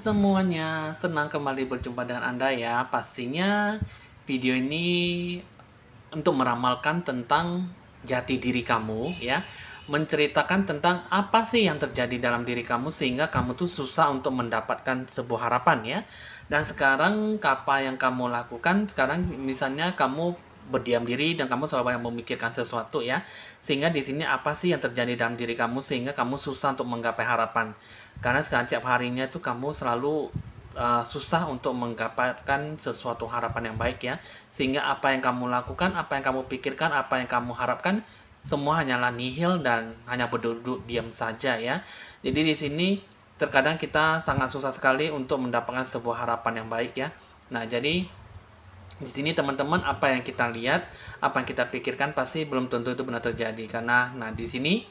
semuanya, senang kembali berjumpa dengan Anda ya. Pastinya video ini untuk meramalkan tentang jati diri kamu ya. Menceritakan tentang apa sih yang terjadi dalam diri kamu sehingga kamu tuh susah untuk mendapatkan sebuah harapan ya. Dan sekarang apa yang kamu lakukan? Sekarang misalnya kamu berdiam diri dan kamu selalu banyak memikirkan sesuatu ya. Sehingga di sini apa sih yang terjadi dalam diri kamu sehingga kamu susah untuk menggapai harapan. Karena sekarang tiap harinya tuh kamu selalu susah untuk menggapai sesuatu harapan yang baik ya. Sehingga apa yang kamu lakukan, apa yang kamu pikirkan, apa yang kamu harapkan semua hanyalah nihil dan hanya berduduk diam saja ya. Jadi di sini terkadang kita sangat susah sekali untuk mendapatkan sebuah harapan yang baik ya. Nah, jadi di sini teman-teman apa yang kita lihat, apa yang kita pikirkan pasti belum tentu itu benar terjadi karena nah di sini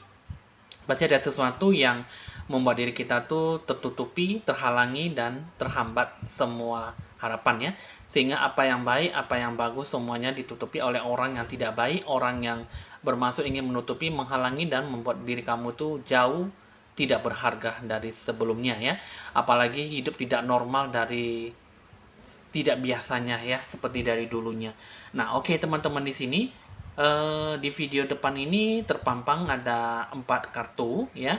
pasti ada sesuatu yang membuat diri kita tuh tertutupi, terhalangi dan terhambat semua harapan ya. Sehingga apa yang baik, apa yang bagus semuanya ditutupi oleh orang yang tidak baik, orang yang bermaksud ingin menutupi, menghalangi dan membuat diri kamu tuh jauh tidak berharga dari sebelumnya ya. Apalagi hidup tidak normal dari tidak biasanya ya seperti dari dulunya. Nah, oke teman-teman di sini di video depan ini terpampang ada 4 kartu ya.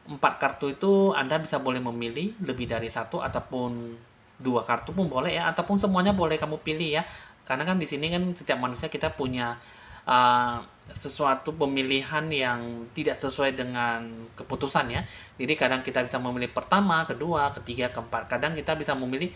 4 kartu itu Anda bisa boleh memilih lebih dari satu ataupun 2 kartu pun boleh ya ataupun semuanya boleh kamu pilih ya. Karena kan di sini kan setiap manusia kita punya uh, sesuatu pemilihan yang tidak sesuai dengan keputusan ya. Jadi kadang kita bisa memilih pertama, kedua, ketiga, keempat. Kadang kita bisa memilih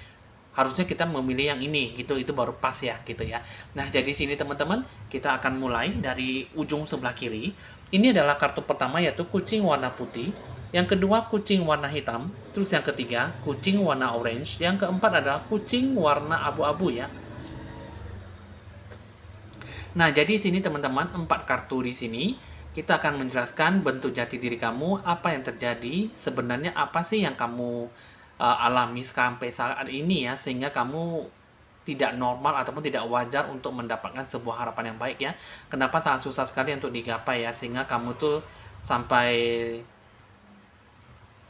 harusnya kita memilih yang ini gitu itu baru pas ya gitu ya. Nah jadi sini teman-teman kita akan mulai dari ujung sebelah kiri. Ini adalah kartu pertama yaitu kucing warna putih, yang kedua kucing warna hitam, terus yang ketiga kucing warna orange, yang keempat adalah kucing warna abu-abu ya. Nah jadi sini teman-teman 4 kartu di sini kita akan menjelaskan bentuk jati diri kamu, apa yang terjadi, sebenarnya apa sih yang kamu alami sampai saat ini ya, sehingga kamu tidak normal ataupun tidak wajar untuk mendapatkan sebuah harapan yang baik ya. Kenapa sangat susah sekali untuk digapai ya, sehingga kamu tuh sampai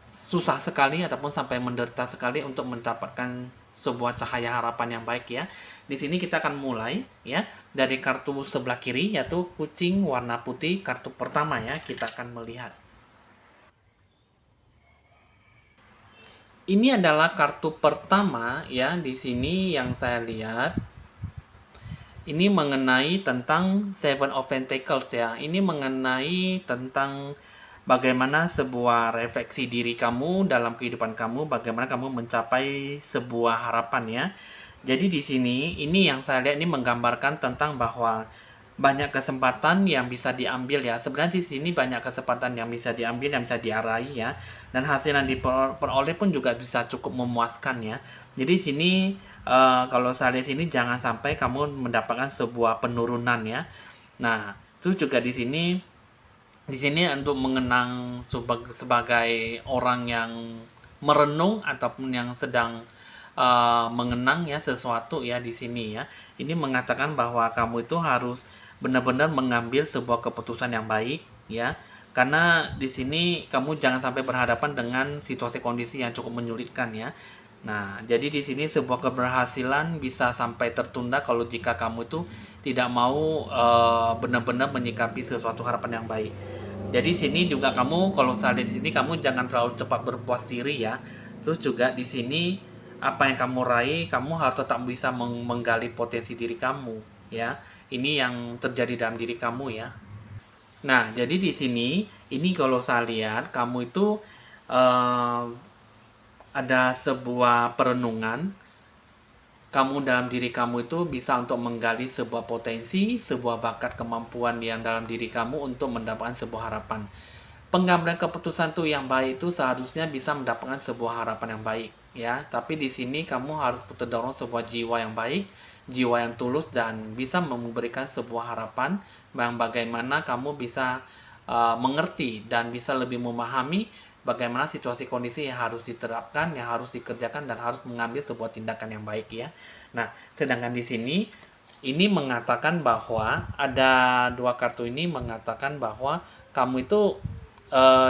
susah sekali ataupun sampai menderita sekali untuk mendapatkan sebuah cahaya harapan yang baik ya. Di sini kita akan mulai ya dari kartu sebelah kiri yaitu kucing warna putih, kartu pertama ya. Kita akan melihat. Ini adalah kartu pertama ya di sini yang saya lihat. Ini mengenai tentang Seven of Pentacles ya. Ini mengenai tentang bagaimana sebuah refleksi diri kamu dalam kehidupan kamu, bagaimana kamu mencapai sebuah harapan ya. Jadi di sini ini yang saya lihat ini menggambarkan tentang bahwa banyak kesempatan yang bisa diambil ya. Sebenarnya di sini banyak kesempatan yang bisa diambil, yang bisa diarahi ya. Dan hasil yang diperoleh pun juga bisa cukup memuaskan ya. Jadi di sini kalau saya lihat sini jangan sampai kamu mendapatkan sebuah penurunan ya. Nah, itu juga di sini untuk mengenang sebagai orang yang merenung ataupun yang sedang mengenang ya sesuatu ya di sini ya. Ini mengatakan bahwa kamu itu harus benar-benar mengambil sebuah keputusan yang baik ya. Karena di sini kamu jangan sampai berhadapan dengan situasi kondisi yang cukup menyulitkan ya. Nah, jadi di sini sebuah keberhasilan bisa sampai tertunda kalau jika kamu itu tidak mau benar-benar menyikapi sesuatu harapan yang baik. Jadi sini juga kamu kalau saya lihat di sini kamu jangan terlalu cepat berpuas diri ya. Terus juga di sini apa yang kamu raih, kamu harus tetap bisa menggali potensi diri kamu ya. Ini yang terjadi dalam diri kamu ya. Nah, jadi di sini ini kalau saya lihat kamu itu eh, ada sebuah perenungan kamu dalam diri kamu itu bisa untuk menggali sebuah potensi, sebuah bakat kemampuan yang dalam diri kamu untuk mendapatkan sebuah harapan. Pengambilan keputusan tuh yang baik itu seharusnya bisa mendapatkan sebuah harapan yang baik ya. Tapi di sini kamu harus terdorong sebuah jiwa yang baik, jiwa yang tulus dan bisa memberikan sebuah harapan yang bagaimana kamu bisa mengerti dan bisa lebih memahami bagaimana situasi kondisi yang harus diterapkan, yang harus dikerjakan dan harus mengambil sebuah tindakan yang baik ya. Nah, sedangkan di sini ini mengatakan bahwa ada 2 kartu ini mengatakan bahwa kamu itu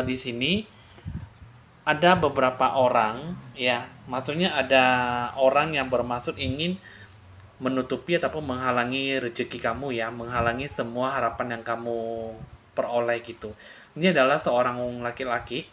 di sini ada beberapa orang ya, maksudnya ada orang yang bermaksud ingin menutupi ataupun menghalangi rezeki kamu ya, menghalangi semua harapan yang kamu peroleh gitu. Ini adalah seorang laki-laki,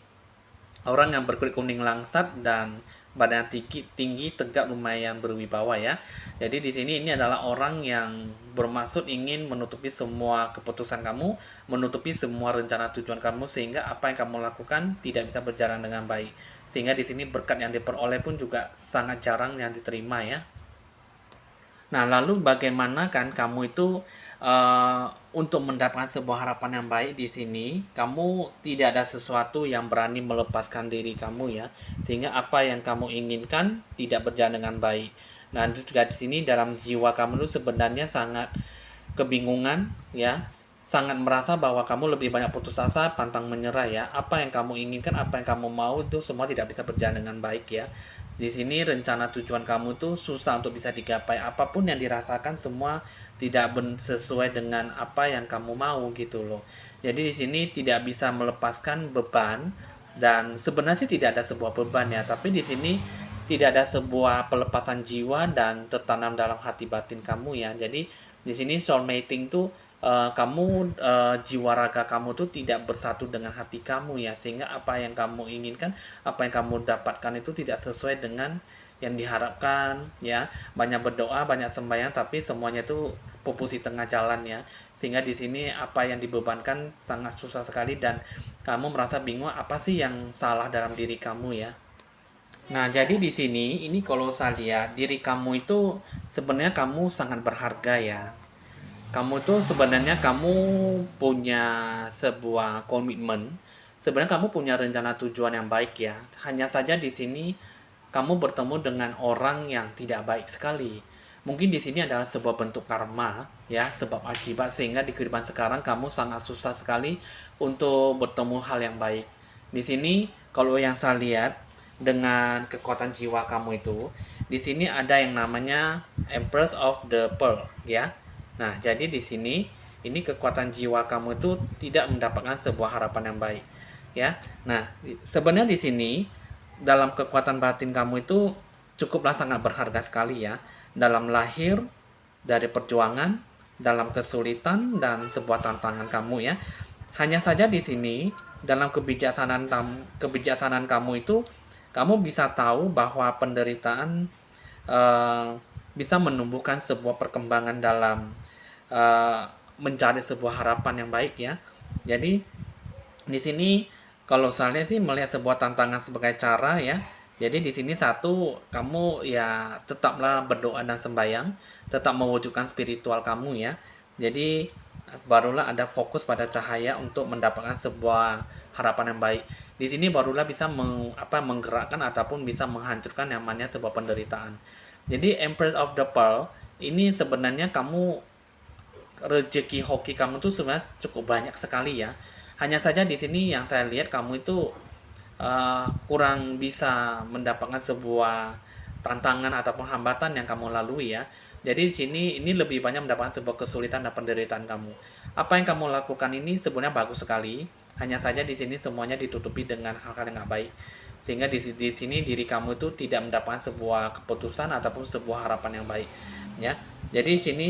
orang yang berkulit kuning langsat dan badan tinggi, tinggi tegap lumayan berwibawa ya. Jadi di sini ini adalah orang yang bermaksud ingin menutupi semua keputusan kamu, menutupi semua rencana tujuan kamu sehingga apa yang kamu lakukan tidak bisa berjalan dengan baik. Sehingga di sini berkat yang diperoleh pun juga sangat jarang yang diterima ya. Nah, lalu bagaimana kan kamu itu untuk mendapatkan sebuah harapan yang baik di sini, kamu tidak ada sesuatu yang berani melepaskan diri kamu ya, sehingga apa yang kamu inginkan tidak berjalan dengan baik. Nah, itu juga di sini dalam jiwa kamu itu sebenarnya sangat kebingungan ya, sangat merasa bahwa kamu lebih banyak putus asa, pantang menyerah ya. Apa yang kamu inginkan, apa yang kamu mau itu semua tidak bisa berjalan dengan baik ya. Di sini rencana tujuan kamu tuh susah untuk bisa digapai. Apapun yang dirasakan semua tidak sesuai dengan apa yang kamu mau gitu loh. Jadi di sini tidak bisa melepaskan beban dan sebenarnya sih tidak ada sebuah beban ya, tapi di sini tidak ada sebuah pelepasan jiwa dan tertanam dalam hati batin kamu ya. Jadi di sini soulmating tuh kamu jiwa raga kamu tuh tidak bersatu dengan hati kamu ya, sehingga apa yang kamu inginkan, apa yang kamu dapatkan itu tidak sesuai dengan yang diharapkan ya. Banyak berdoa, banyak sembahyang, tapi semuanya itu pupus di tengah jalan ya. Sehingga di sini apa yang dibebankan sangat susah sekali dan kamu merasa bingung apa sih yang salah dalam diri kamu ya. Nah, jadi di sini ini kalau saya lihat diri kamu itu sebenarnya kamu sangat berharga ya. Kamu tuh sebenarnya kamu punya sebuah komitmen. Sebenarnya kamu punya rencana tujuan yang baik ya. Hanya saja di sini kamu bertemu dengan orang yang tidak baik sekali. Mungkin di sini adalah sebuah bentuk karma ya, sebab akibat sehingga di kehidupan sekarang kamu sangat susah sekali untuk bertemu hal yang baik. Di sini kalau yang saya lihat dengan kekuatan jiwa kamu itu, di sini ada yang namanya Empress of the Pearl ya. Nah, jadi di sini ini kekuatan jiwa kamu itu tidak mendapatkan sebuah harapan yang baik, ya. Nah, sebenarnya di sini dalam kekuatan batin kamu itu cukuplah sangat berharga sekali ya. Dalam lahir dari perjuangan, dalam kesulitan dan sebuah tantangan kamu ya. Hanya saja di sini dalam kebijaksanaan kamu itu kamu bisa tahu bahwa penderitaan eh, bisa menumbuhkan sebuah perkembangan dalam eh, mencari sebuah harapan yang baik ya. Jadi di sini kalau saya sih melihat sebuah tantangan sebagai cara ya. Jadi di sini satu kamu ya tetaplah berdoa dan sembahyang, tetap mewujudkan spiritual kamu ya. Jadi barulah ada fokus pada cahaya untuk mendapatkan sebuah harapan yang baik. Di sini barulah bisa menggerakkan ataupun bisa menghancurkan yang namanya sebuah penderitaan. Jadi Empress of the Pearl ini sebenarnya kamu rezeki hoki kamu tuh sebenarnya cukup banyak sekali ya. Hanya saja di sini yang saya lihat kamu itu kurang bisa mendapatkan sebuah tantangan ataupun hambatan yang kamu lalui ya. Jadi di sini ini lebih banyak mendapatkan sebuah kesulitan dan penderitaan kamu. Apa yang kamu lakukan ini sebenarnya bagus sekali. Hanya saja di sini semuanya ditutupi dengan hal-hal yang nggak baik. Sehingga di sini diri kamu itu tidak mendapatkan sebuah keputusan ataupun sebuah harapan yang baik. Ya, jadi di sini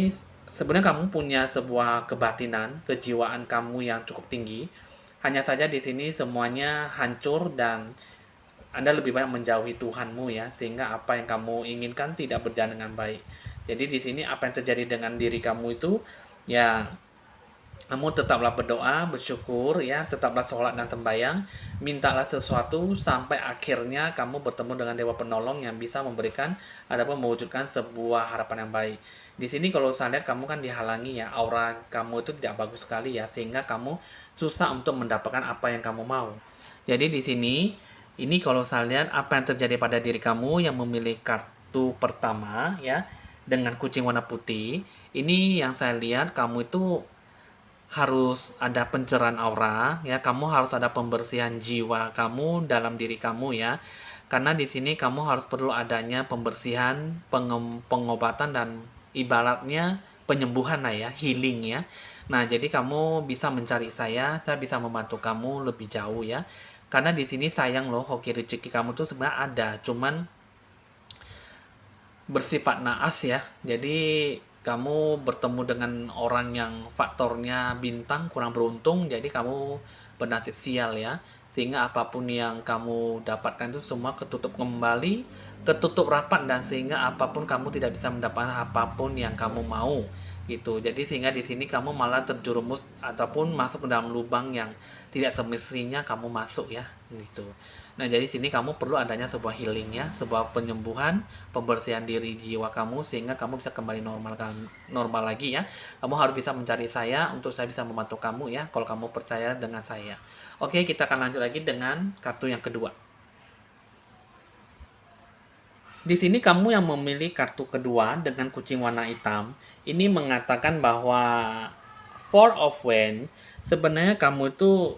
sebenarnya kamu punya sebuah kebatinan, kejiwaan kamu yang cukup tinggi. Hanya saja di sini semuanya hancur dan Anda lebih banyak menjauhi Tuhanmu ya, sehingga apa yang kamu inginkan tidak berjalan dengan baik. Jadi di sini apa yang terjadi dengan diri kamu itu ya kamu tetaplah berdoa, bersyukur ya, tetaplah sholat dan sembahyang, mintalah sesuatu sampai akhirnya kamu bertemu dengan Dewa Penolong yang bisa memberikan ataupun mewujudkan sebuah harapan yang baik. Di sini kalau saya lihat kamu kan dihalangi ya, aura kamu itu tidak bagus sekali ya, sehingga kamu susah untuk mendapatkan apa yang kamu mau. Jadi di sini ini kalau saya lihat apa yang terjadi pada diri kamu yang memilih kartu pertama ya dengan kucing warna putih, ini yang saya lihat kamu itu harus ada pencerahan aura ya, kamu harus ada pembersihan jiwa kamu dalam diri kamu ya, karena di sini kamu harus perlu adanya pembersihan, pengobatan dan ibaratnya penyembuhan lah ya, healing ya. Nah, jadi kamu bisa mencari saya bisa membantu kamu lebih jauh ya. Karena di sini sayang loh, hoki rezeki kamu tuh sebenarnya ada, cuman bersifat naas ya. Jadi kamu bertemu dengan orang yang faktornya bintang kurang beruntung, jadi kamu bernasib sial ya. Sehingga apapun yang kamu dapatkan itu semua ketutup kembali, ketutup rapat, dan sehingga apapun kamu tidak bisa mendapatkan apapun yang kamu mau gitu. Jadi sehingga di sini kamu malah terjerumus ataupun masuk ke dalam lubang yang tidak semestinya kamu masuk ya gitu. Nah, jadi sini kamu perlu adanya sebuah healing ya, sebuah penyembuhan, pembersihan diri jiwa kamu sehingga kamu bisa kembali normal lagi ya. Kamu harus bisa mencari saya untuk saya bisa membantu kamu ya kalau kamu percaya dengan saya. Oke, kita akan lanjut lagi dengan kartu yang kedua. Di sini kamu yang memilih kartu kedua dengan kucing warna hitam, ini mengatakan bahwa Four of Wands, sebenarnya kamu itu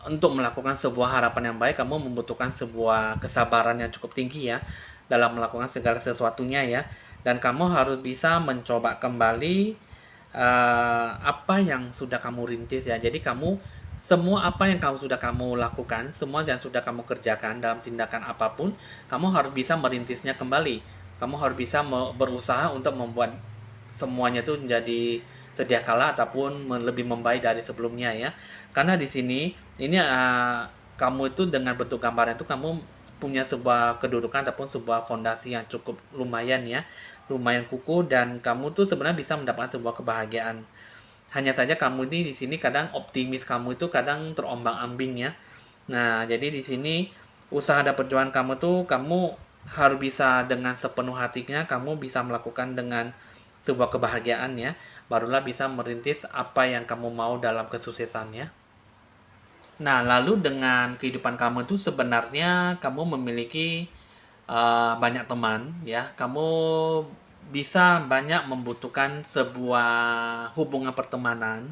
untuk melakukan sebuah harapan yang baik, kamu membutuhkan sebuah kesabaran yang cukup tinggi ya dalam melakukan segala sesuatunya ya. Dan kamu harus bisa mencoba kembali apa yang sudah kamu rintis ya. Jadi kamu semua apa yang kamu lakukan, semua yang sudah kamu kerjakan dalam tindakan apapun, kamu harus bisa merintisnya kembali. Kamu harus bisa berusaha untuk membuat semuanya itu menjadi sedia kala ataupun lebih membaik dari sebelumnya ya. Karena di sini ini kamu itu dengan bentuk gambaran itu kamu punya sebuah kedudukan ataupun sebuah fondasi yang cukup lumayan ya, lumayan kukuh, dan kamu tuh sebenarnya bisa mendapatkan sebuah kebahagiaan. Hanya saja kamu ini di sini kadang optimis kamu itu kadang terombang-ambing ya. Nah, jadi di sini usaha dan perjuangan kamu tuh kamu harus bisa dengan sepenuh hatinya, kamu bisa melakukan dengan sebuah kebahagiaan ya. Barulah bisa merintis apa yang kamu mau dalam kesuksesannya. Nah, lalu dengan kehidupan kamu itu sebenarnya kamu memiliki banyak teman ya. Kamu bisa banyak membutuhkan sebuah hubungan pertemanan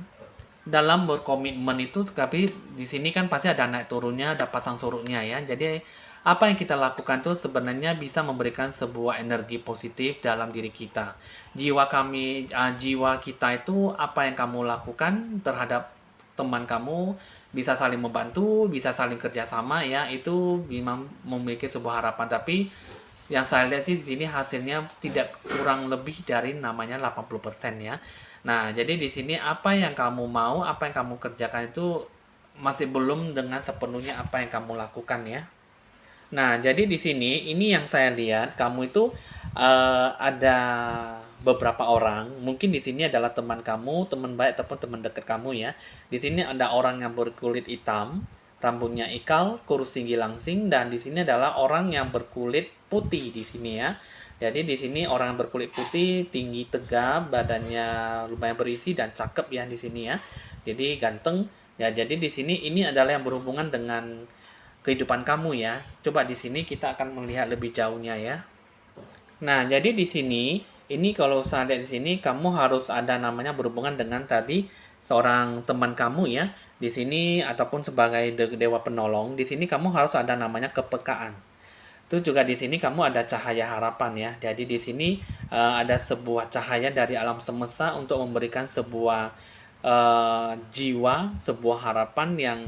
dalam berkomitmen itu, tapi di sini kan pasti ada naik turunnya, ada pasang surutnya ya. Jadi apa yang kita lakukan tuh sebenarnya bisa memberikan sebuah energi positif dalam diri kita. Jiwa kita itu apa yang kamu lakukan terhadap teman kamu bisa saling membantu, bisa saling kerjasama ya. Itu memang memiliki sebuah harapan. Tapi yang saya lihat di sini hasilnya tidak kurang lebih dari namanya 80% ya. Nah, jadi di sini apa yang kamu mau, apa yang kamu kerjakan itu masih belum dengan sepenuhnya apa yang kamu lakukan ya. Nah, jadi di sini ini yang saya lihat kamu itu ada beberapa orang, mungkin di sini adalah teman kamu, teman baik ataupun teman dekat kamu ya. Di sini ada orang yang berkulit hitam, rambutnya ikal, kurus tinggi langsing, dan di sini adalah orang yang berkulit putih di sini ya. Jadi di sini orang yang berkulit putih, tinggi tegap, badannya lumayan berisi dan cakep ya di sini ya. Jadi ganteng. Ya, jadi di sini ini adalah yang berhubungan dengan kehidupan kamu ya. Coba di sini kita akan melihat lebih jauhnya ya. Nah, jadi di sini ini kalau saya lihat di sini kamu harus ada namanya berhubungan dengan tadi seorang teman kamu ya. Di sini ataupun sebagai dewa penolong, di sini kamu harus ada namanya kepekaan. Itu juga di sini kamu ada cahaya harapan ya. Jadi di sini ada sebuah cahaya dari alam semesta untuk memberikan sebuah jiwa, sebuah harapan yang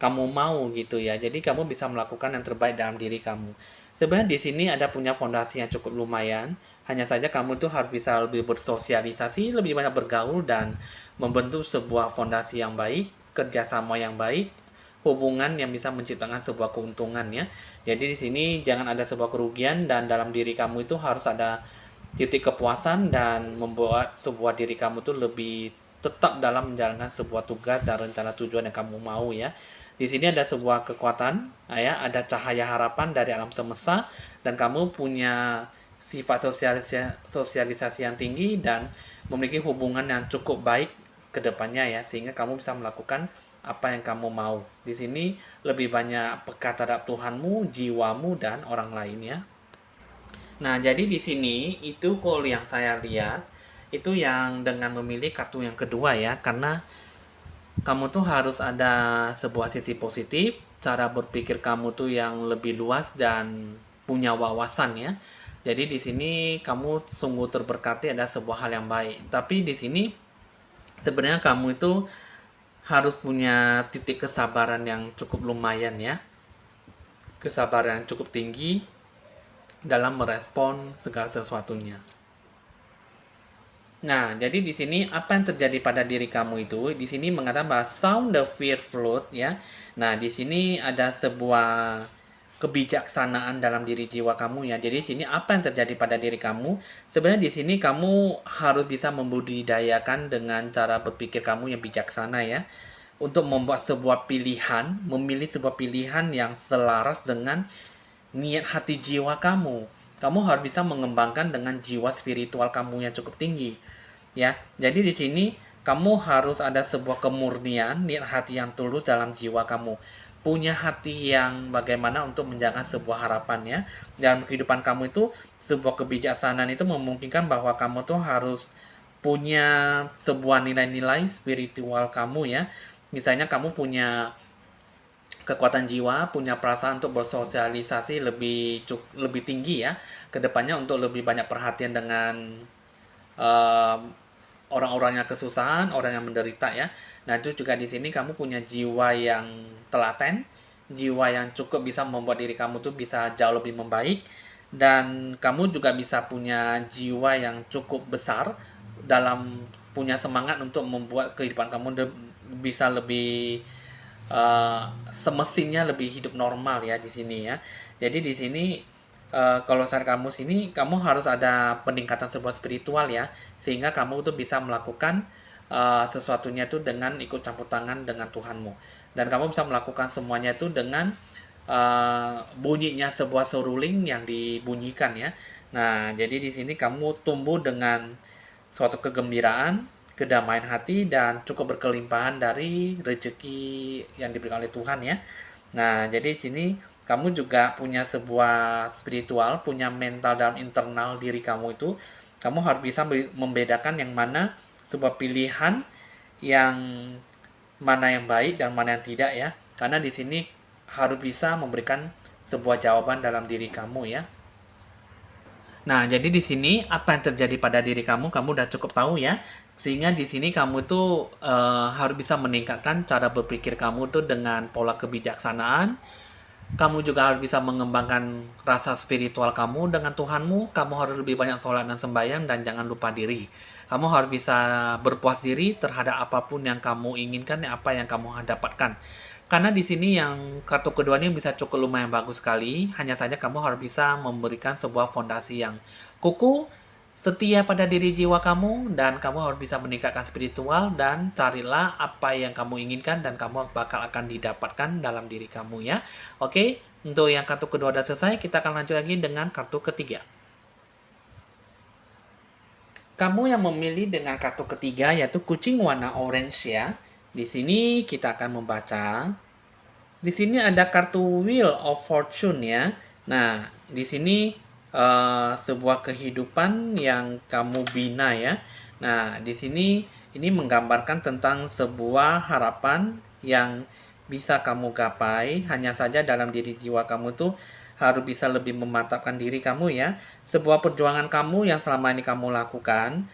kamu mau gitu ya. Jadi kamu bisa melakukan yang terbaik dalam diri kamu. Sebenarnya di sini ada punya fondasi yang cukup lumayan. Hanya saja kamu tuh harus bisa lebih bersosialisasi, lebih banyak bergaul dan membentuk sebuah fondasi yang baik, kerjasama yang baik, hubungan yang bisa menciptakan sebuah keuntungan ya. Jadi di sini jangan ada sebuah kerugian dan dalam diri kamu itu harus ada titik kepuasan dan membuat sebuah diri kamu tuh lebih tetap dalam menjalankan sebuah tugas dan rencana tujuan yang kamu mau ya. Di sini ada sebuah kekuatan, ya, ada cahaya harapan dari alam semesta dan kamu punya sifat sosialisasi yang tinggi dan memiliki hubungan yang cukup baik ke depannya ya, sehingga kamu bisa melakukan apa yang kamu mau. Di sini lebih banyak peka terhadap Tuhanmu, jiwamu dan orang lain ya. Nah, jadi di sini itu kalau yang saya lihat itu yang dengan memilih kartu yang kedua ya, karena kamu tuh harus ada sebuah sisi positif, cara berpikir kamu tuh yang lebih luas dan punya wawasan ya. Jadi di sini kamu sungguh terberkati ada sebuah hal yang baik. Tapi di sini sebenarnya kamu itu harus punya titik kesabaran yang cukup lumayan ya. Kesabaran yang cukup tinggi dalam merespon segala sesuatunya. Nah, jadi di sini apa yang terjadi pada diri kamu itu? Di sini mengatakan bahwa sound the fear float ya. Nah, di sini ada sebuah kebijaksanaan dalam diri jiwa kamu ya. Jadi di sini apa yang terjadi pada diri kamu? Sebenarnya di sini kamu harus bisa membudidayakan dengan cara berpikir kamu yang bijaksana ya. Untuk membuat sebuah pilihan, memilih sebuah pilihan yang selaras dengan niat hati jiwa kamu. Kamu harus bisa mengembangkan dengan jiwa spiritual kamu yang cukup tinggi. Ya, jadi di sini kamu harus ada sebuah kemurnian, niat hati yang tulus dalam jiwa kamu. Punya hati yang bagaimana untuk menjaga sebuah harapan ya. Dalam kehidupan kamu itu, sebuah kebijaksanaan itu memungkinkan bahwa kamu tuh harus punya sebuah nilai-nilai spiritual kamu ya. Misalnya kamu punya kekuatan jiwa, punya perasaan untuk bersosialisasi lebih tinggi ya ke depannya untuk lebih banyak perhatian dengan eh, orang-orang yang kesusahan, orang yang menderita ya. Nah, itu juga di sini kamu punya jiwa yang telaten, jiwa yang cukup bisa membuat diri kamu tuh bisa jauh lebih membaik dan kamu juga bisa punya jiwa yang cukup besar dalam punya semangat untuk membuat kehidupan kamu bisa lebih semestinya lebih hidup normal ya di sini ya. Jadi di sini kalau saat kamu sini kamu harus ada peningkatan sebuah spiritual ya sehingga kamu tuh bisa melakukan sesuatunya itu dengan ikut campur tangan dengan Tuhanmu dan kamu bisa melakukan semuanya itu dengan bunyinya sebuah seruling yang dibunyikan ya. Nah, jadi di sini kamu tumbuh dengan suatu kegembiraan, kedamaian hati, dan cukup berkelimpahan dari rezeki yang diberikan oleh Tuhan ya. Nah, jadi di sini kamu juga punya sebuah spiritual, punya mental dalam internal diri kamu itu. Kamu harus bisa membedakan yang mana sebuah pilihan yang mana yang baik dan mana yang tidak ya. Karena di sini harus bisa memberikan sebuah jawaban dalam diri kamu ya. Nah, jadi di sini apa yang terjadi pada diri kamu udah cukup tahu ya. Sehingga di sini kamu tuh harus bisa meningkatkan cara berpikir kamu tuh dengan pola kebijaksanaan. Kamu juga harus bisa mengembangkan rasa spiritual kamu dengan Tuhanmu. Kamu harus lebih banyak sholat dan sembahyang dan jangan lupa diri. Kamu harus bisa berpuas diri terhadap apapun yang kamu inginkan, apa yang kamu dapatkan. Karena di sini yang kartu kedua ini bisa cukup lumayan bagus sekali. Hanya saja kamu harus bisa memberikan sebuah fondasi yang kukuh, setia pada diri jiwa kamu, dan kamu harus bisa meningkatkan spiritual dan carilah apa yang kamu inginkan dan kamu bakal akan didapatkan dalam diri kamu ya. Oke, untuk yang kartu kedua sudah selesai, kita akan lanjut lagi dengan kartu ketiga. Kamu yang memilih dengan kartu ketiga yaitu kucing warna orange ya. Di sini kita akan membaca. Di sini ada kartu Wheel of Fortune ya. Nah, di sini sebuah kehidupan yang kamu bina ya. Nah, di sini ini menggambarkan tentang sebuah harapan yang bisa kamu gapai. Hanya saja dalam diri jiwa kamu tuh harus bisa lebih memantapkan diri kamu ya. Sebuah perjuangan kamu yang selama ini kamu lakukan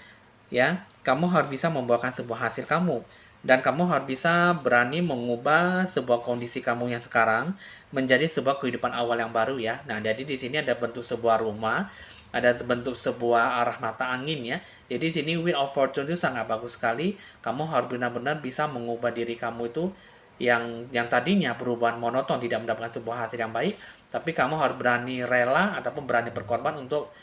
ya, kamu harus bisa membawakan sebuah hasil kamu dan kamu harus bisa berani mengubah sebuah kondisi kamu yang sekarang menjadi sebuah kehidupan awal yang baru ya. Nah, jadi di sini ada bentuk sebuah rumah, ada bentuk sebuah arah mata angin ya. Jadi di sini Wheel of Fortune itu sangat bagus sekali. Kamu harus benar-benar bisa mengubah diri kamu itu yang tadinya perubahan monoton tidak mendapatkan sebuah hasil yang baik, tapi kamu harus berani rela ataupun berani berkorban untuk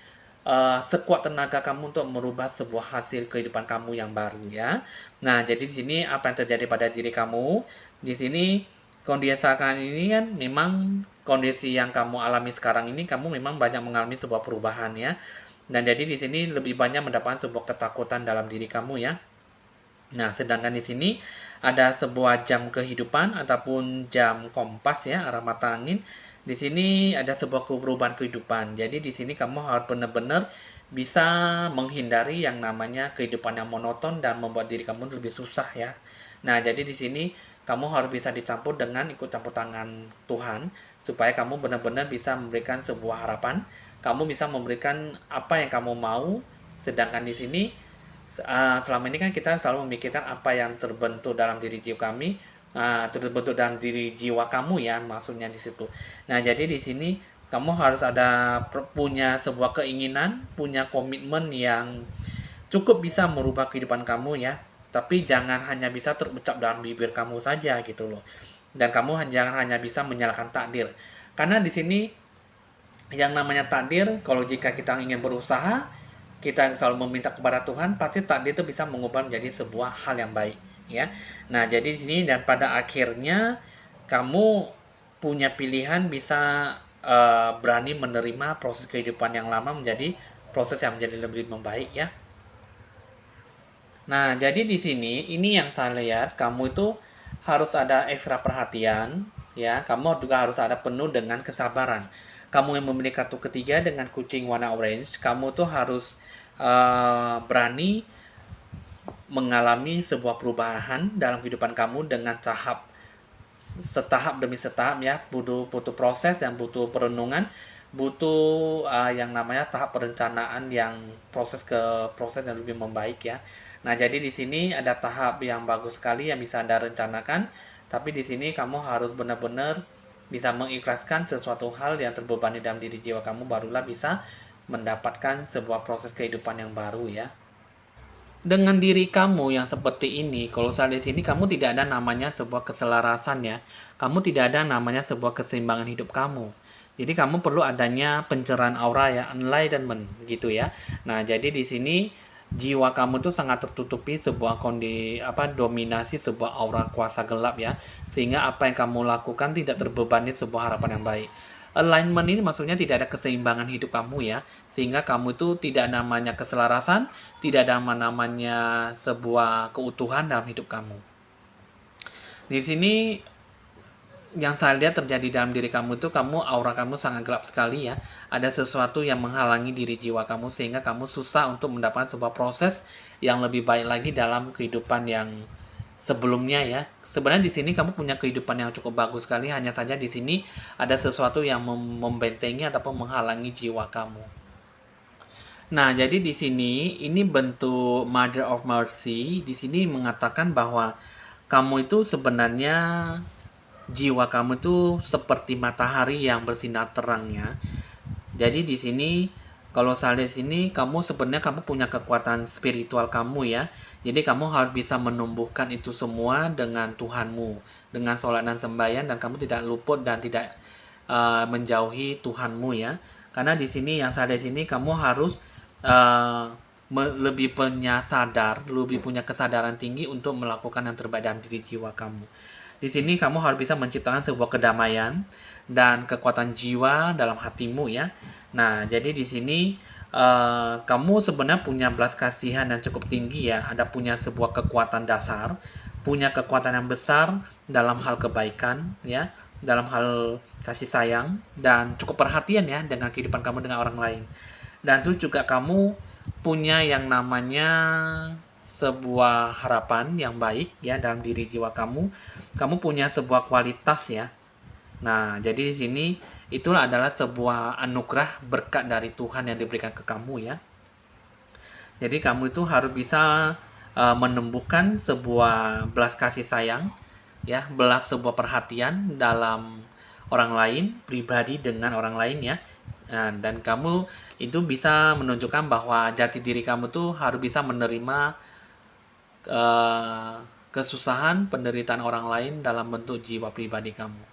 sekuat tenaga kamu untuk merubah sebuah hasil kehidupan kamu yang baru ya. Nah, jadi di sini apa yang terjadi pada diri kamu? Di sini kondisi saat ini kan memang kondisi yang kamu alami sekarang ini kamu memang banyak mengalami sebuah perubahan ya. Dan jadi di sini lebih banyak mendapatkan sebuah ketakutan dalam diri kamu ya. Nah, sedangkan di sini ada sebuah jam kehidupan ataupun jam kompas ya, arah mata angin. Di sini ada sebuah perubahan kehidupan. Jadi di sini kamu harus benar-benar bisa menghindari yang namanya kehidupan yang monoton dan membuat diri kamu lebih susah ya. Nah, jadi di sini kamu harus bisa dicampur dengan ikut campur tangan Tuhan supaya kamu benar-benar bisa memberikan sebuah harapan. Kamu bisa memberikan apa yang kamu mau. Sedangkan di sini Selama ini kan kita selalu memikirkan apa yang terbentuk dalam diri jiwa kami, terbentuk dalam diri jiwa kamu ya, maksudnya di situ. Nah, jadi di sini kamu harus ada punya sebuah keinginan, punya komitmen yang cukup bisa merubah kehidupan kamu ya. Tapi jangan hanya bisa terucap dalam bibir kamu saja gitu loh. Dan kamu jangan hanya bisa menyalahkan takdir. Karena di sini yang namanya takdir, kalau jika kita ingin berusaha, kita selalu meminta kepada Tuhan, pasti takdir itu bisa mengubah menjadi sebuah hal yang baik, ya. Nah, jadi di sini dan pada akhirnya kamu punya pilihan bisa berani menerima proses kehidupan yang lama menjadi proses yang menjadi lebih membaik, ya. Nah, jadi di sini ini yang saya lihat kamu itu harus ada ekstra perhatian, ya. Kamu juga harus ada penuh dengan kesabaran. Kamu yang memiliki kartu ketiga dengan kucing warna orange, kamu tuh harus berani mengalami sebuah perubahan dalam kehidupan kamu dengan setahap demi setahap ya, butuh proses yang butuh perenungan, butuh yang namanya tahap perencanaan yang proses yang lebih membaik ya. Nah, jadi di sini ada tahap yang bagus sekali yang bisa Anda rencanakan, tapi di sini kamu harus benar-benar bisa mengikhlaskan sesuatu hal yang terbebani dalam diri jiwa kamu, barulah bisa mendapatkan sebuah proses kehidupan yang baru ya. Dengan diri kamu yang seperti ini, kalau saya di sini kamu tidak ada namanya sebuah keselarasan ya. Kamu tidak ada namanya sebuah keseimbangan hidup kamu. Jadi kamu perlu adanya pencerahan aura ya, enlightenment gitu ya. Nah, jadi di sini jiwa kamu tuh sangat tertutupi sebuah dominasi sebuah aura kuasa gelap ya. Sehingga apa yang kamu lakukan tidak terbebani sebuah harapan yang baik. Alignment ini maksudnya tidak ada keseimbangan hidup kamu ya, sehingga kamu itu tidak namanya keselarasan, tidak ada namanya sebuah keutuhan dalam hidup kamu. Di sini yang saya lihat terjadi dalam diri kamu itu aura kamu sangat gelap sekali ya. Ada sesuatu yang menghalangi diri jiwa kamu sehingga kamu susah untuk mendapatkan sebuah proses yang lebih baik lagi dalam kehidupan yang sebelumnya ya. Sebenarnya di sini kamu punya kehidupan yang cukup bagus sekali, hanya saja di sini ada sesuatu yang membentengi ataupun menghalangi jiwa kamu. Nah, jadi di sini ini bentuk Mother of Mercy. Di sini mengatakan bahwa kamu itu sebenarnya jiwa kamu itu seperti matahari yang bersinar terangnya. Jadi di sini kalau saya lihat sini kamu sebenarnya kamu punya kekuatan spiritual kamu ya. Jadi kamu harus bisa menumbuhkan itu semua dengan Tuhanmu, dengan sholat dan sembahyang, dan kamu tidak luput dan tidak menjauhi Tuhanmu ya. Karena di sini yang saya lihat sini kamu harus uh, lebih punya lebih punya kesadaran tinggi untuk melakukan yang terbaik dalam diri jiwa kamu. Di sini kamu harus bisa menciptakan sebuah kedamaian dan kekuatan jiwa dalam hatimu ya. Nah, jadi di sini kamu sebenarnya punya belas kasihan yang cukup tinggi ya. Ada punya sebuah kekuatan dasar, punya kekuatan yang besar dalam hal kebaikan ya, dalam hal kasih sayang dan cukup perhatian ya dengan kehidupan kamu dengan orang lain. Dan itu juga kamu punya yang namanya sebuah harapan yang baik ya dalam diri jiwa kamu. Kamu punya sebuah kualitas ya. Nah, jadi di sini itulah adalah sebuah anugerah berkat dari Tuhan yang diberikan ke kamu ya. Jadi kamu itu harus bisa menumbuhkan sebuah belas kasih sayang ya, belas sebuah perhatian dalam orang lain, pribadi dengan orang lain ya. Nah, dan kamu itu bisa menunjukkan bahwa jati diri kamu tuh harus bisa menerima kesusahan, penderitaan orang lain dalam bentuk jiwa pribadi kamu.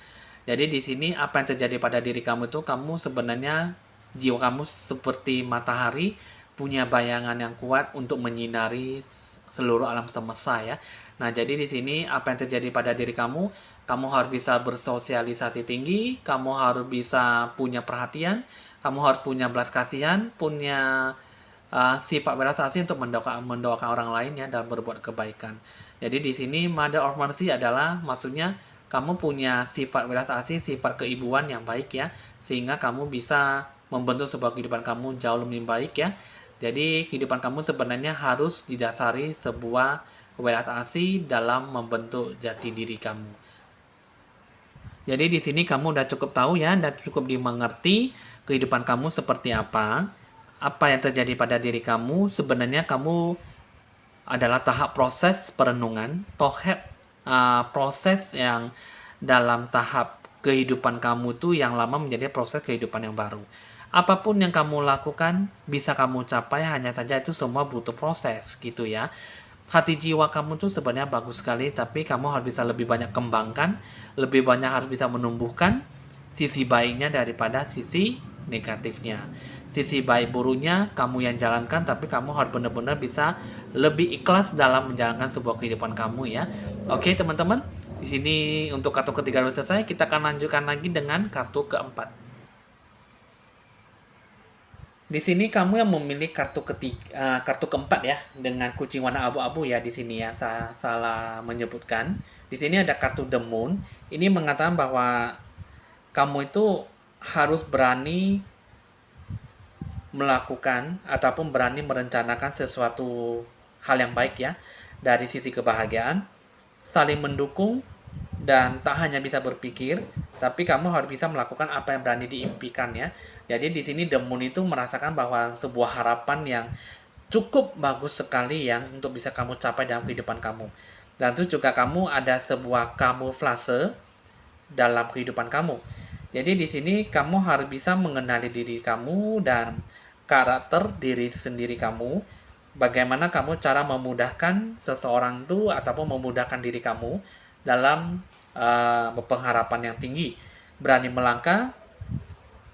Jadi di sini apa yang terjadi pada diri kamu itu kamu sebenarnya jiwa kamu seperti matahari punya bayangan yang kuat untuk menyinari seluruh alam semesta ya. Nah, jadi di sini apa yang terjadi pada diri kamu, kamu harus bisa bersosialisasi tinggi, kamu harus bisa punya perhatian, kamu harus punya belas kasihan, punya sifat belas asih untuk mendoakan orang lain ya dalam berbuat kebaikan. Jadi di sini Mother of Mercy adalah maksudnya kamu punya sifat belas asih, sifat keibuan yang baik ya, sehingga kamu bisa membentuk sebuah kehidupan kamu jauh lebih baik ya. Jadi kehidupan kamu sebenarnya harus didasari sebuah belas asih dalam membentuk jati diri kamu. Jadi di sini kamu udah cukup tahu ya, dan cukup dimengerti kehidupan kamu seperti apa yang terjadi pada diri kamu. Sebenarnya kamu adalah tahap proses perenungan, proses yang dalam tahap kehidupan kamu tuh yang lama menjadi proses kehidupan yang baru. Apapun yang kamu lakukan bisa kamu capai, hanya saja itu semua butuh proses gitu ya. Hati jiwa kamu tuh sebenarnya bagus sekali, tapi kamu harus bisa lebih banyak kembangkan, lebih banyak harus bisa menumbuhkan sisi baiknya daripada sisi negatifnya. Sisi baik buruknya kamu yang jalankan, tapi kamu harus benar-benar bisa lebih ikhlas dalam menjalankan sebuah kehidupan kamu ya. Oke teman-teman, di sini untuk kartu ketiga sudah selesai, kita akan lanjutkan lagi dengan kartu keempat. Di sini kamu yang memilih kartu keempat ya, dengan kucing warna abu-abu ya di sini ya. Saya salah menyebutkan. Di sini ada kartu The Moon. Ini mengatakan bahwa kamu itu harus berani melakukan ataupun berani merencanakan sesuatu hal yang baik ya, dari sisi kebahagiaan, saling mendukung, dan tak hanya bisa berpikir, tapi kamu harus bisa melakukan apa yang berani diimpikan ya. Jadi di sini The Moon itu merasakan bahwa sebuah harapan yang cukup bagus sekali yang untuk bisa kamu capai dalam kehidupan kamu. Dan itu juga kamu ada sebuah kamuflase dalam kehidupan kamu. Jadi di sini kamu harus bisa mengenali diri kamu dan karakter diri sendiri kamu. Bagaimana kamu cara memudahkan seseorang itu ataupun memudahkan diri kamu dalam pengharapan yang tinggi. Berani melangkah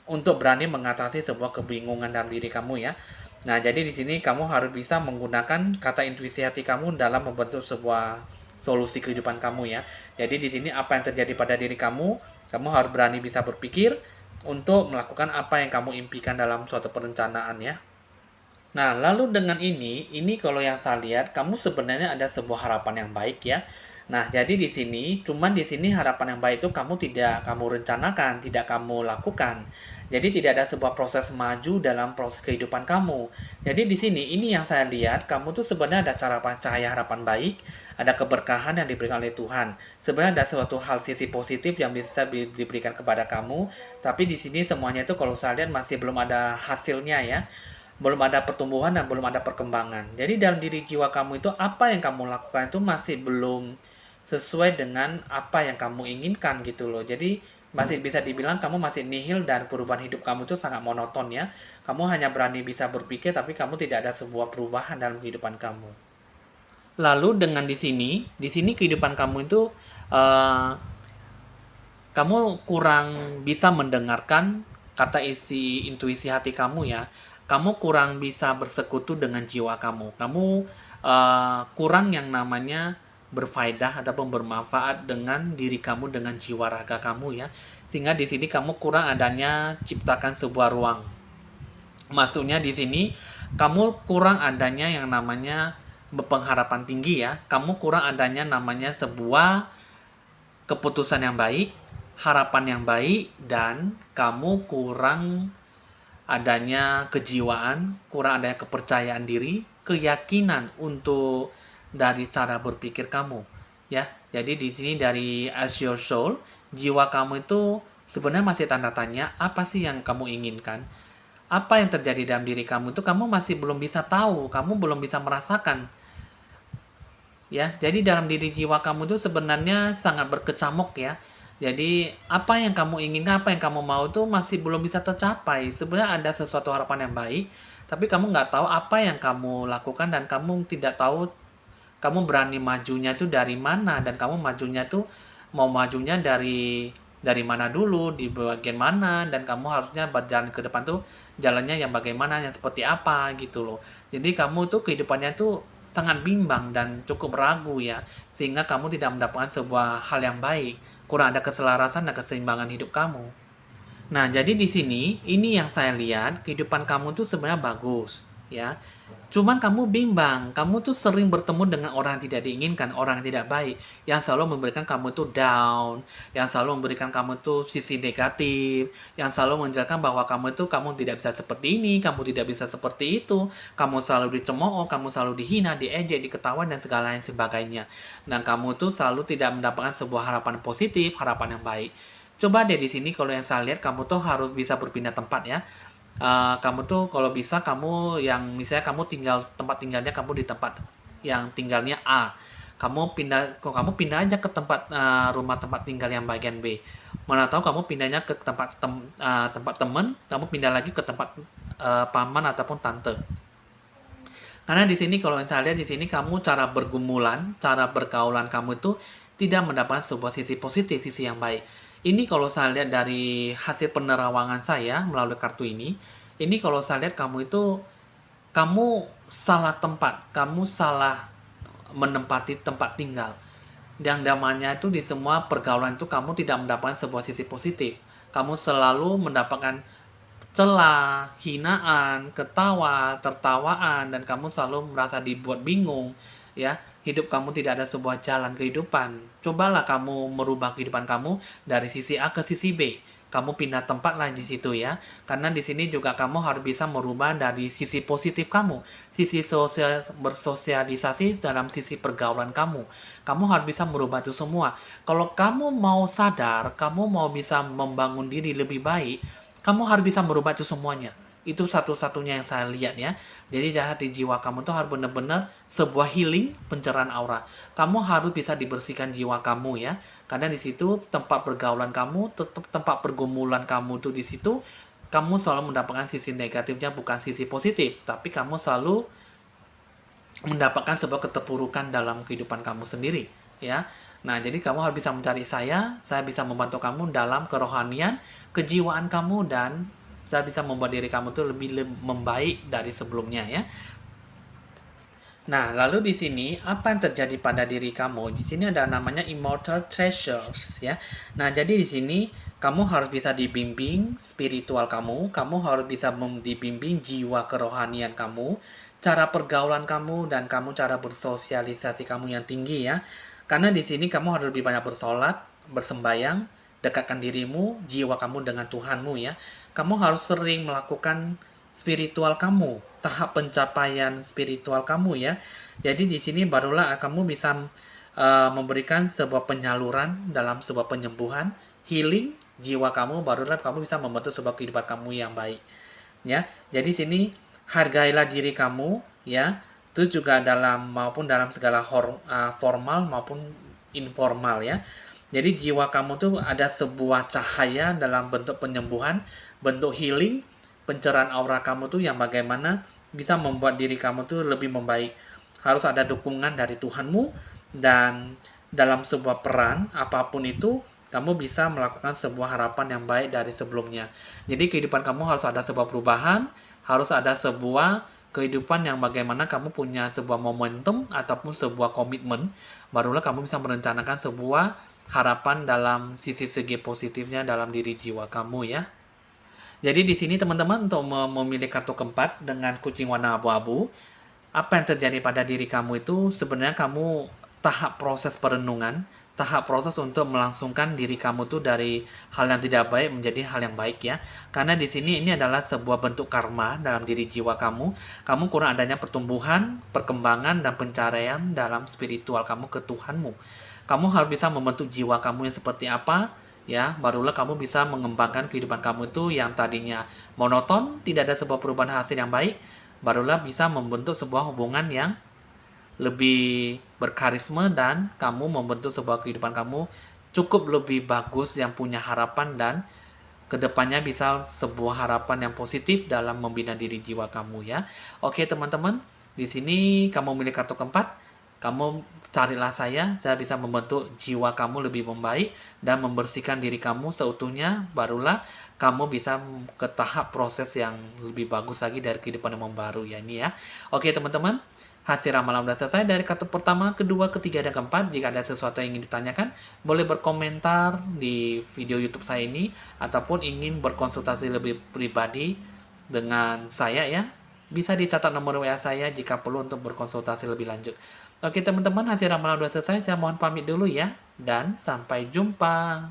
untuk berani mengatasi sebuah kebingungan dalam diri kamu ya. Nah, jadi di sini kamu harus bisa menggunakan kata intuisi hati kamu dalam membentuk sebuah solusi kehidupan kamu ya. Jadi di sini apa yang terjadi pada diri kamu, kamu harus berani bisa berpikir untuk melakukan apa yang kamu impikan dalam suatu perencanaan ya. Nah, lalu dengan ini kalau yang saya lihat, kamu sebenarnya ada sebuah harapan yang baik ya. Nah, jadi di sini harapan yang baik itu kamu rencanakan, tidak kamu lakukan. Jadi tidak ada sebuah proses maju dalam proses kehidupan kamu. Jadi di sini ini yang saya lihat, kamu tuh sebenarnya ada cahaya harapan baik, ada keberkahan yang diberikan oleh Tuhan. Sebenarnya ada suatu hal sisi positif yang bisa diberikan kepada kamu, tapi di sini semuanya itu kalau saya lihat masih belum ada hasilnya ya, belum ada pertumbuhan dan belum ada perkembangan. Jadi dalam diri jiwa kamu itu apa yang kamu lakukan itu masih belum sesuai dengan apa yang kamu inginkan gitu loh. Jadi masih bisa dibilang kamu masih nihil dan perubahan hidup kamu itu sangat monoton ya. Kamu hanya berani bisa berpikir tapi kamu tidak ada sebuah perubahan dalam kehidupan kamu. Lalu dengan di sini kehidupan kamu itu uh, kamu kurang bisa mendengarkan kata isi intuisi hati kamu ya. Kamu kurang bisa bersekutu dengan jiwa kamu. Kamu kurang yang namanya berfaedah ataupun bermanfaat dengan diri kamu, dengan jiwa raga kamu ya. Sehingga di sini kamu kurang adanya ciptakan sebuah ruang. Maksudnya di sini kamu kurang adanya yang namanya berpengharapan tinggi ya. Kamu kurang adanya namanya sebuah keputusan yang baik, harapan yang baik, dan kamu kurang adanya kejiwaan, kurang adanya kepercayaan diri, keyakinan untuk dari cara berpikir kamu. Ya, jadi di sini dari As Your Soul, jiwa kamu itu sebenarnya masih tanda tanya, apa sih yang kamu inginkan? Apa yang terjadi dalam diri kamu itu kamu masih belum bisa tahu, kamu belum bisa merasakan. Ya, jadi dalam diri jiwa kamu itu sebenarnya sangat berkecamuk ya. Jadi apa yang kamu inginkan, apa yang kamu mau itu masih belum bisa tercapai. Sebenarnya ada sesuatu harapan yang baik, tapi kamu nggak tahu apa yang kamu lakukan dan kamu tidak tahu kamu berani majunya itu dari mana dan kamu majunya tuh mau majunya dari mana dulu, di bagian mana, dan kamu harusnya berjalan ke depan tuh jalannya yang bagaimana, yang seperti apa gitu loh. Jadi kamu tuh kehidupannya tuh sangat bimbang dan cukup ragu ya, sehingga kamu tidak mendapatkan sebuah hal yang baik, kurang ada keselarasan dan keseimbangan hidup kamu. Nah, jadi di sini ini yang saya lihat kehidupan kamu tuh sebenarnya bagus, ya. Cuman kamu bimbang, kamu tuh sering bertemu dengan orang yang tidak diinginkan, orang yang tidak baik, yang selalu memberikan kamu tuh down, yang selalu memberikan kamu tuh sisi negatif, yang selalu menjelaskan bahwa kamu tidak bisa seperti ini, kamu tidak bisa seperti itu, kamu selalu dicemooh, kamu selalu dihina, diejek, diketawain dan segala yang sebagainya. Dan kamu tuh selalu tidak mendapatkan sebuah harapan positif, harapan yang baik. Coba deh di sini kalau yang saya lihat kamu tuh harus bisa berpindah tempat ya. Kamu tuh kalau bisa kamu yang misalnya kamu tempat tinggalnya kamu di tempat yang tinggalnya A. Kamu pindah aja ke rumah tempat tinggal yang bagian B. Mana tahu kamu pindahnya ke tempat teman, kamu pindah lagi ke tempat paman ataupun tante. Karena di sini kalau saya lihat di sini kamu cara bergumulan, cara bergaulan kamu itu tidak mendapatkan sebuah sisi positif, sisi yang baik. Ini kalau saya lihat dari hasil penerawangan saya melalui kartu ini kalau saya lihat kamu salah tempat, kamu salah menempati tempat tinggal. Yang damanya itu di semua pergaulan itu kamu tidak mendapatkan sebuah sisi positif. Kamu selalu mendapatkan celah, hinaan, ketawa, tertawaan, dan kamu selalu merasa dibuat bingung, ya. Hidup kamu tidak ada sebuah jalan kehidupan. Cobalah kamu merubah kehidupan kamu dari sisi A ke sisi B. Kamu pindah tempat lah di situ ya. Karena di sini juga kamu harus bisa merubah dari sisi positif kamu, sisi bersosialisasi dalam sisi pergaulan kamu. Kamu harus bisa merubah itu semua. Kalau kamu mau sadar, kamu mau bisa membangun diri lebih baik, kamu harus bisa merubah itu semuanya. Itu satu-satunya yang saya lihat ya. Jadi jahat di jiwa kamu tuh harus benar-benar sebuah healing, pencerahan aura. Kamu harus bisa dibersihkan jiwa kamu ya. Karena di situ tempat pergaulan kamu, tetap tempat pergumulan kamu tuh di situ, kamu selalu mendapatkan sisi negatifnya bukan sisi positif, tapi kamu selalu mendapatkan sebuah keterpurukan dalam kehidupan kamu sendiri ya. Nah, jadi kamu harus bisa mencari saya bisa membantu kamu dalam kerohanian, kejiwaan kamu, dan saya bisa membuat diri kamu tuh lebih membaik dari sebelumnya ya. Nah, lalu di sini apa yang terjadi pada diri kamu? Di sini ada namanya immortal treasures ya. Nah, jadi di sini kamu harus bisa dibimbing spiritual kamu harus bisa dibimbing jiwa kerohanian kamu, cara pergaulan kamu, dan kamu cara bersosialisasi kamu yang tinggi ya. Karena di sini kamu harus lebih banyak bersolat, bersembayang, dekatkan dirimu, jiwa kamu dengan Tuhanmu ya. Kamu harus sering melakukan spiritual kamu, tahap pencapaian spiritual kamu ya. Jadi di sini barulah kamu bisa memberikan sebuah penyaluran dalam sebuah penyembuhan, healing jiwa kamu, barulah kamu bisa membentuk sebuah kehidupan kamu yang baik. Ya. Jadi sini hargailah diri kamu ya. Itu juga dalam segala formal maupun informal ya. Jadi jiwa kamu tuh ada sebuah cahaya dalam bentuk penyembuhan, bentuk healing, pencerahan aura kamu tuh yang bagaimana bisa membuat diri kamu tuh lebih membaik. Harus ada dukungan dari Tuhanmu, dan dalam sebuah peran apapun itu kamu bisa melakukan sebuah harapan yang baik dari sebelumnya. Jadi kehidupan kamu harus ada sebuah perubahan, harus ada sebuah kehidupan yang bagaimana kamu punya sebuah momentum ataupun sebuah komitmen, barulah kamu bisa merencanakan sebuah harapan dalam sisi segi positifnya dalam diri jiwa kamu ya. Jadi di sini teman-teman untuk memilih kartu keempat dengan kucing warna abu-abu, apa yang terjadi pada diri kamu itu sebenarnya kamu tahap proses perenungan, tahap proses untuk melangsungkan diri kamu tuh dari hal yang tidak baik menjadi hal yang baik ya. Karena di sini ini adalah sebuah bentuk karma dalam diri jiwa kamu. Kamu kurang adanya pertumbuhan, perkembangan, dan pencarian dalam spiritual kamu ke Tuhanmu. Kamu harus bisa membentuk jiwa kamu yang seperti apa, ya, barulah kamu bisa mengembangkan kehidupan kamu itu yang tadinya monoton, tidak ada sebuah perubahan hasil yang baik, barulah bisa membentuk sebuah hubungan yang lebih berkarisma, dan kamu membentuk sebuah kehidupan kamu cukup lebih bagus yang punya harapan, dan kedepannya bisa sebuah harapan yang positif dalam membina diri jiwa kamu ya. Oke teman-teman, di sini kamu memilih kartu keempat, kamu carilah saya bisa membentuk jiwa kamu lebih membaik dan membersihkan diri kamu seutuhnya, barulah kamu bisa ke tahap proses yang lebih bagus lagi dari kehidupan yang baru ya ini ya. Oke teman-teman, hasil ramalan sudah selesai dari kartu pertama, kedua, ketiga, dan keempat. Jika ada sesuatu yang ingin ditanyakan, boleh berkomentar di video YouTube saya ini, ataupun ingin berkonsultasi lebih pribadi dengan saya ya, bisa dicatat nomor WA saya jika perlu untuk berkonsultasi lebih lanjut. Oke teman-teman, hasil ramalan sudah selesai. Saya mohon pamit dulu ya, dan sampai jumpa.